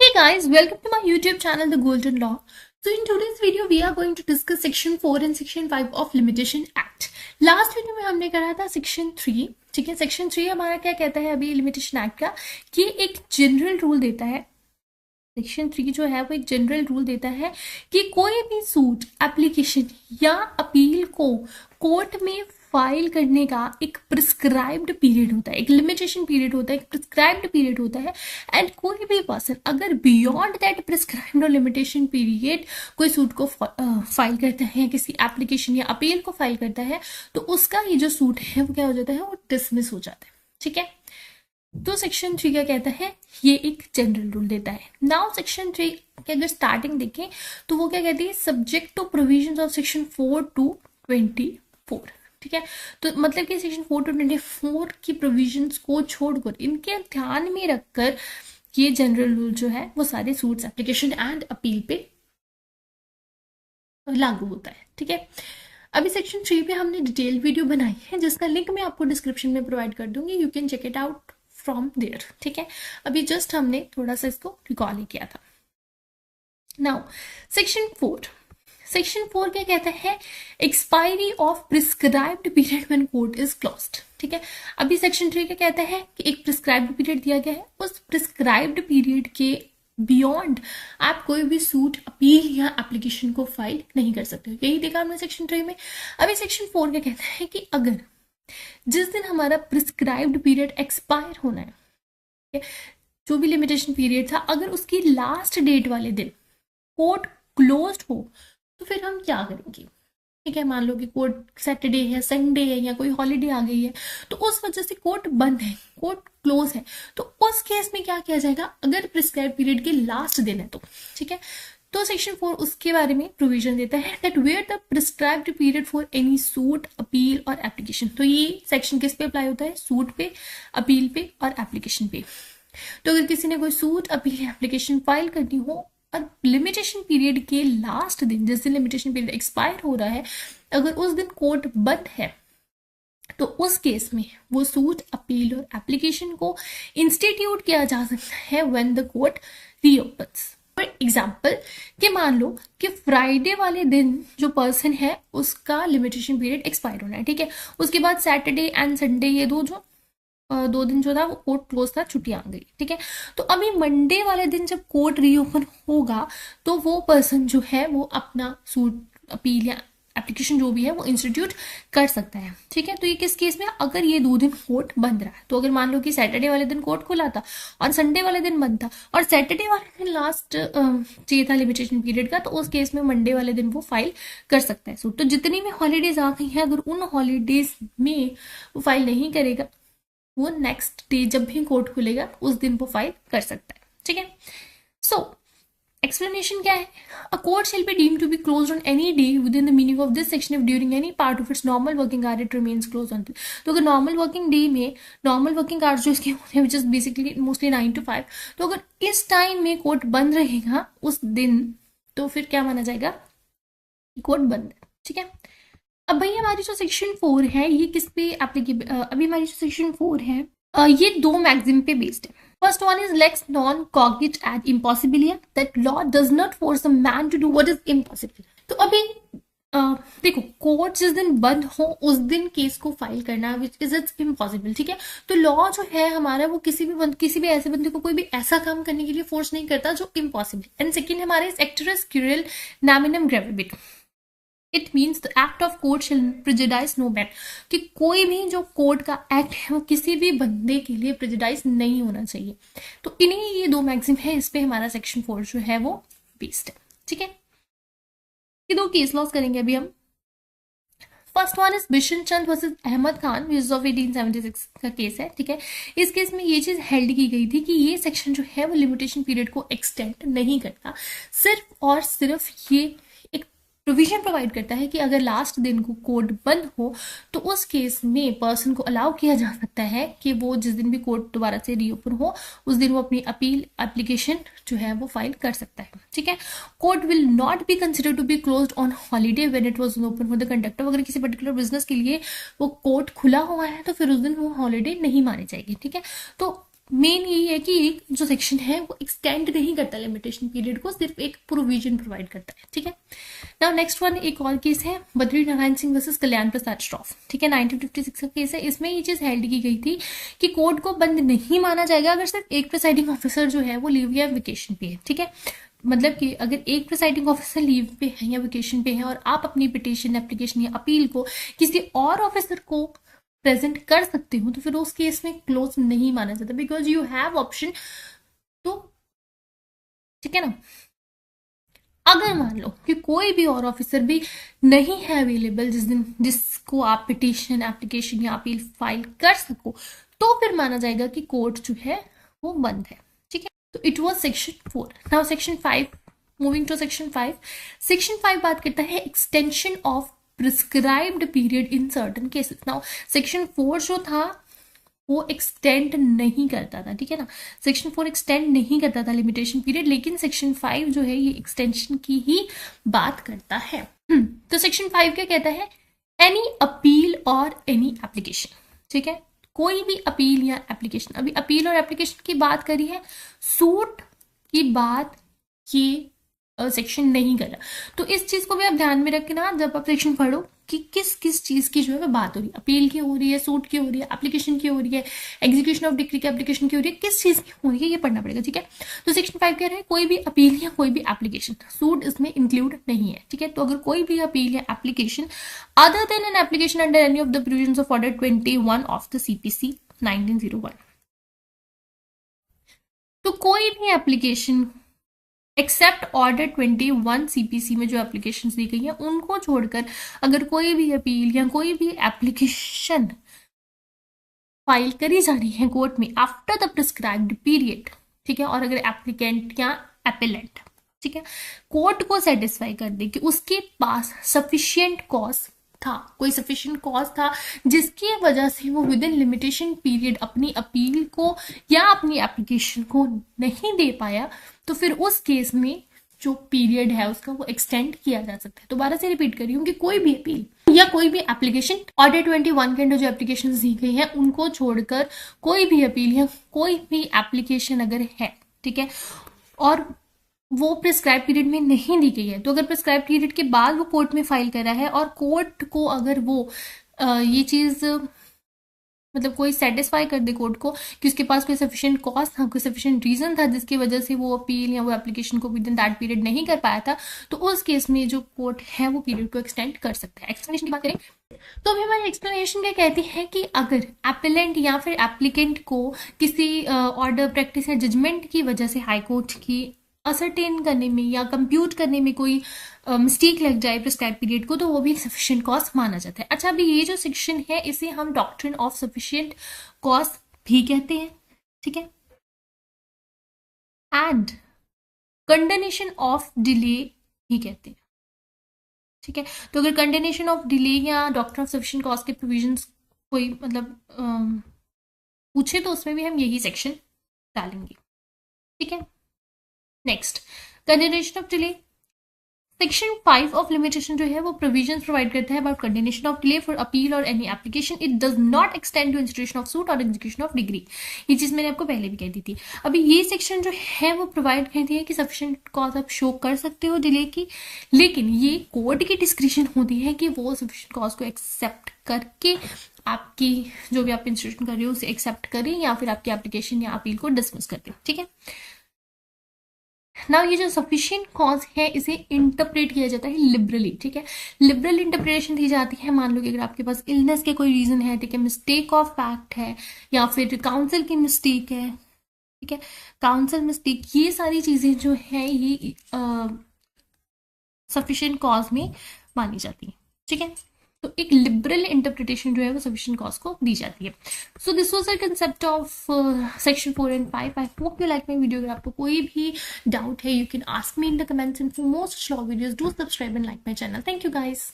Hey guys, welcome to my YouTube channel The Golden Law. So in today's video we are going to discuss section 4 and section 5 of Limitation Act. Last video में हमने करा था section 3, ठीक है। Section 3 हमारा क्या कहता है अभी लिमिटेशन एक्ट का, कि एक जनरल रूल देता है। सेक्शन 3 जो है वो एक जनरल रूल देता है कि कोई भी सूट, एप्लीकेशन या अपील को कोर्ट में फाइल करने का एक प्रिस्क्राइब्ड पीरियड होता है, एक लिमिटेशन पीरियड होता है, एक प्रिस्क्राइब्ड पीरियड होता है। एंड कोई भी पर्सन अगर बियॉन्ड दैट प्रिस्क्राइब्ड और लिमिटेशन पीरियड कोई सूट को फाइल करता है, किसी एप्लीकेशन या अपील को फाइल करता है, तो उसका ये जो सूट है वो क्या हो जाता है, वो डिसमिस हो जाता है, ठीक है। तो सेक्शन 3 क्या कहता है, ये एक जनरल रूल देता है। नाउ सेक्शन 3 के अगर स्टार्टिंग देखें तो वो क्या कहती है, subject to provisions of section 4 to 24, ठीक है। तो मतलब कि सेक्शन 4 to 24 की प्रोविजंस को छोड़कर, इनके ध्यान में रखकर ये जनरल रूल जो है वो सारे सूट्स, एप्लीकेशन एंड अपील पे लागू होता है, ठीक है। अभी सेक्शन 3 पे हमने डिटेल वीडियो बनाई है जिसका लिंक मैं आपको डिस्क्रिप्शन में प्रोवाइड कर दूंगी, you can check it out from there, ठीक है। अभी जस्ट हमने थोड़ा सा इसको रिकॉल ही किया था। नाउ सेक्शन 4 क्या कहता है, expiry of prescribed period when court is closed, ठीक है। अभी सेक्शन 3 क्या कहता है कि एक प्रिस्क्राइब्ड पीरियड दिया गया है, उस प्रिस्क्राइब्ड पीरियड के बियॉन्ड आप कोई भी सूट, अपील या एप्लीकेशन को फाइल नहीं कर सकते। यही देखा हमने सेक्शन 3 में। अभी सेक्शन 4 क्या कहता है कि अगर जिस दिन हमारा प्रिस्क्राइब्ड पीरियड एक्सपायर होना है, ठीक है, जो भी लिमिटेशन पीरियड था, अगर उसकी लास्ट डेट वाले दिन कोर्ट क्लोज्ड हो तो फिर हम क्या करेंगे, ठीक है। मान लो कि कोर्ट सैटरडे है, संडे है या कोई हॉलीडे आ गई है, तो उस वजह से कोर्ट बंद है, कोर्ट क्लोज है, तो उस केस में क्या किया जाएगा, अगर प्रिस्क्राइब पीरियड के लास्ट दिन है तो, ठीक है। तो सेक्शन 4 उसके बारे में प्रोविजन देता है that where the prescribed period for any suit, appeal और एप्लीकेशन। तो ये सेक्शन किस पे अप्लाई होता है, सूट पे, अपील पे और एप्लीकेशन पे। तो अगर किसी ने कोई सूट, अपील या एप्लीकेशन फाइल करनी हो और लिमिटेशन पीरियड के लास्ट दिन, जिस दिन लिमिटेशन पीरियड एक्सपायर हो रहा है, अगर उस दिन कोर्ट बंद है, तो उस केस में वो सूट, अपील और एप्लीकेशन को इंस्टीट्यूट किया जा सकता है when the court reopens. For example कि मान लो कि फ्राइडे वाले दिन जो पर्सन है उसका लिमिटेशन पीरियड एक्सपायर होना है, ठीक है। उसके बाद सैटरडे एंड संडे, ये दो दिन जो था वो कोर्ट क्लोज था, छुट्टी आ गई, ठीक है। तो अभी मंडे वाले दिन जब कोर्ट रीओपन होगा तो वो पर्सन जो है वो अपना सूट, अपील या एप्लीकेशन जो भी है वो इंस्टीट्यूट कर सकता है, ठीक है। तो ये किस केस में, अगर ये 2 दिन कोर्ट बंद रहा है, तो अगर मान लो कि सैटरडे वाले दिन कोर्ट खुला था और संडे वाले दिन बंद था और सैटरडे वाले दिन लास्ट चाहिए था लिमिटेशन पीरियड का, तो उस केस में मंडे वाले दिन वो फाइल कर सकता है सूट। तो जितनी भी हॉलीडेज आ गई हैं, अगर उन हॉलीडेज में वो फाइल नहीं करेगा, वो नेक्स्ट डे जब भी कोर्ट खुलेगा उस दिन वो फाइल कर सकता है, ठीक है। सो एक्सप्लेनेशन क्या है, a court shall be deemed to be closed on any day within the meaning of this section if during any part of its normal working hour it remains closed until. तो अगर normal working day में, normal working hours जो इसके होते हैं which is basically mostly 9 to 5, तो अगर इस टाइम में कोर्ट बंद रहेगा उस दिन, तो फिर क्या माना जाएगा, कोर्ट बंद है, ठीक है। अब भाई हमारी जो सेक्शन 4 है ये किस पे एप्लीकेबल, अभी हमारी जो सेक्शन 4 है ये 2 मैक्सिम पे बेस्ड है। First one is lex non cogit ad impossibilia, that law does not force a man to do what is impossible. तो अभी देखो, कोर्ट जिस दिन बंद हो उस दिन केस को फाइल करना विच इज इट्स इम्पॉसिबल, ठीक है। तो लॉ जो है हमारा वो किसी भी ऐसे बंदे को कोई भी ऐसा काम करने के लिए फोर्स नहीं करता जो इम्पॉसिबल। एंड सेकेंड हमारे actus curiae neminem gravabit, it means the act of court shall prejudice no man, कि कोई भी जो कोर्ट का एक्ट है वो किसी भी बंदे के लिए प्रेजुडाइज नहीं होना चाहिए। तो इन्हीं ये 2 मैक्सिम है, इस पे हमारा सेक्शन 4 जो है वो बेस्ड है, ठीक है। ये 2 केस लॉस करेंगे अभी हम। First one is Bishan Chand versus Ahmad Khan which of 1876 का केस है, ठीक है। इस केस में ये चीज हेल्ड की गई थी कि ये सेक्शन जो है वो लिमिटेशन पीरियड को एक्सटेंड नहीं करता, सिर्फ और सिर्फ ये प्रोविजन प्रोवाइड करता है कि अगर लास्ट दिन को कोर्ट बंद हो तो उस केस में पर्सन को अलाउ किया जा सकता है कि वो जिस दिन भी कोर्ट दोबारा से रीओपन हो उस दिन वो अपनी अपील, एप्लीकेशन जो है वो फाइल कर सकता है, ठीक है। Court will not be consider to be closed on holiday when it was open for the conduct of, अगर किसी पर्टिकुलर बिजनेस के लिए वो कोर्ट खुला हुआ है तो फिर उस दिन वो हॉलीडे नहीं मानी जाएगी, ठीक है। तो मेन यही है कि एक जो सेक्शन है वो एक्सटेंड नहीं करता लिमिटेशन पीरियड को, सिर्फ एक प्रोविजन प्रोवाइड करता है, ठीक है। नाउ नेक्स्ट वन, एक और केस है बद्री नारायण सिंह वर्सेस कल्याण प्रसाद श्रॉफ, ठीक है, 1956 का केस है। इसमें ये चीज हेल्ड की गई थी कि कोर्ट को बंद नहीं माना जाएगा अगर सिर्फ एक प्रिसाइडिंग ऑफिसर जो है वो लीव या वेकेशन पे है, ठीक है। मतलब कि अगर एक प्रिसाइडिंग ऑफिसर लीव पे है या वेकेशन पे है और आप अपनी पिटीशन, एप्लीकेशन या अपील को किसी और ऑफिसर को प्रेजेंट कर सकते हो, तो फिर उस केस में क्लोज नहीं माना जाता, बिकॉज यू हैव ऑप्शन। तो ठीक है ना, अगर मान लो कि कोई भी और ऑफिसर भी नहीं है अवेलेबल जिस दिन जिसको आप पिटीशन, एप्लीकेशन या अपील फाइल कर सको, तो फिर माना जाएगा कि कोर्ट जो है वो बंद है, ठीक है। तो it was section 4। Now section 5, moving to section 5। Section 5 बात करता है extension of prescribed period in certain cases. Now section 4 जो था वो एक्सटेंड नहीं करता था, ठीक है ना, सेक्शन 4 एक्सटेंड नहीं करता था लिमिटेशन पीरियड, लेकिन सेक्शन 5 जो है ये एक्सटेंशन की ही बात करता है। तो सेक्शन 5 क्या कहता है, एनी अपील और एनी एप्लीकेशन, ठीक है, कोई भी अपील या एप्लीकेशन। अभी अपील और एप्लीकेशन की बात करी है, सूट की बात ये सेक्शन नहीं कर रहा। तो इस चीज को भी आप ध्यान में रखना जब आप सेक्शन पढ़ो कि किस किस चीज की जो है बात हो रही है, अपील की हो रही है, सूट की हो रही है, एप्लीकेशन की हो रही है, एग्जीक्यूशन ऑफ डिक्री की एप्लीकेशन की हो रही है, किस चीज की हो रही है ये पढ़ना पड़ेगा, ठीक है। तो सेक्शन 5 कह रहे हैं कोई भी अपील या कोई भी एप्लीकेशन, सूट इसमें इंक्लूड नहीं है, ठीक है। तो अगर कोई भी अपील या application other than an application under any of the provisions of order 21 of the CPC 1901, तो कोई भी एप्लीकेशन एक्सेप्ट ऑर्डर 21 CPC में जो एप्लीकेशन दी गई है उनको छोड़कर अगर कोई भी अपील या कोई भी एप्लीकेशन फाइल करी जा रही है कोर्ट में आफ्टर द प्रिस्क्राइब्ड पीरियड, ठीक है, और अगर एप्लीकेंट या एपेलेंट, ठीक है, कोर्ट को सेटिस्फाई कर दे कि उसके पास सफिशिएंट कॉज था, कोई सफिशिएंट कॉज था जिसकी वजह से वो विद इन लिमिटेशन पीरियड अपनी अपील को या अपनी एप्लीकेशन को नहीं दे पाया, तो फिर उस केस में जो पीरियड है उसका वो एक्सटेंड किया जा सकता है। दोबारा से रिपीट कर रही हूँ कि कोई भी अपील या कोई भी एप्लीकेशन ऑर्डर 21 के अंदर जो एप्लीकेशन दी गई है उनको छोड़कर कोई भी अपील या कोई भी एप्लीकेशन अगर है, ठीक है, और वो प्रिस्क्राइब पीरियड में नहीं दी गई है, तो अगर प्रिस्क्राइब पीरियड के बाद वो कोर्ट में फाइल करा है और कोर्ट को अगर वो ये चीज मतलब कोई सेटिस्फाई कर दे कोर्ट को कि उसके पास कोई सफिशिएंट कॉज था, कोई सफिशिएंट रीजन था जिसकी वजह से वो अपील या वो एप्लीकेशन को विद इन दैट पीरियड नहीं कर पाया था, तो उस केस में जो कोर्ट है वो पीरियड को एक्सटेंड कर सकता है। एक्सप्लेनेशन की बात करें तो अभी हमारी एक्सप्लेनेशन क्या कहती है कि अगर एपेलेंट या फिर एप्लीकेंट को किसी ऑर्डर, प्रैक्टिस या जजमेंट की वजह से हाई कोर्ट की असरटेन करने में या कंप्यूट करने में कोई मिस्टेक लग जाए प्रिस्क्राइब पीरियड को, तो वो भी सफिशिएंट कॉज माना जाता है। अच्छा, अभी ये जो सेक्शन है इसे हम डॉक्ट्रिन ऑफ सफिशिएंट कॉज भी कहते हैं, ठीक है, एंड कंडोनेशन ऑफ डिले भी कहते हैं, ठीक है। तो अगर कंडोनेशन ऑफ डिले या डॉक्ट्रिन ऑफ सफिशिएंट कॉज के प्रोविजंस कोई मतलब पूछे तो उसमें भी हम यही सेक्शन डालेंगे, ठीक है। Next, condonation of delay. Section 5 of limitation जो है वो प्रोविजंस प्रोवाइड करता है about condonation of delay for appeal और any application. It does not extend to institution of suit और एग्जीक्यूशन ऑफ डिग्री। ये चीज मैंने आपको पहले भी कह दी थी। अभी ये सेक्शन जो है वो प्रोवाइड करती है कि सफिशिएंट कॉज आप शो कर सकते हो डिले की, लेकिन ये कोर्ट की डिस्क्रिप्शन होती है कि वो सफिशिएंट कॉज को एक्सेप्ट करके आपकी जो भी आप इंस्टीट्यूशन कर रहे हो उसे एक्सेप्ट करें या फिर आपकी एप्लीकेशन या अपील को डिसमिस कर दें, ठीक है। नाउ ये जो सफिशिएंट कॉज है इसे इंटरप्रेट किया जाता है लिबरली, ठीक है, लिबरल इंटरप्रिटेशन दी जाती है। मान लो कि अगर आपके पास इलनेस के कोई रीजन है, ठीक है, मिस्टेक ऑफ फैक्ट है या फिर काउंसिल की मिस्टेक है, ठीक है, काउंसिल मिस्टेक, ये सारी चीजें जो है ये सफिशिएंट कॉज में मानी जाती है, ठीक है। तो एक लिबरल इंटरप्रिटेशन जो है वो सफिशिएंट कॉज को दी जाती है। So this was the concept of section 4 and 5। I hope you like my video. अगर आपको कोई भी डाउट है you can ask me in the comments, and for more such law videos do subscribe and like my channel. Thank you guys.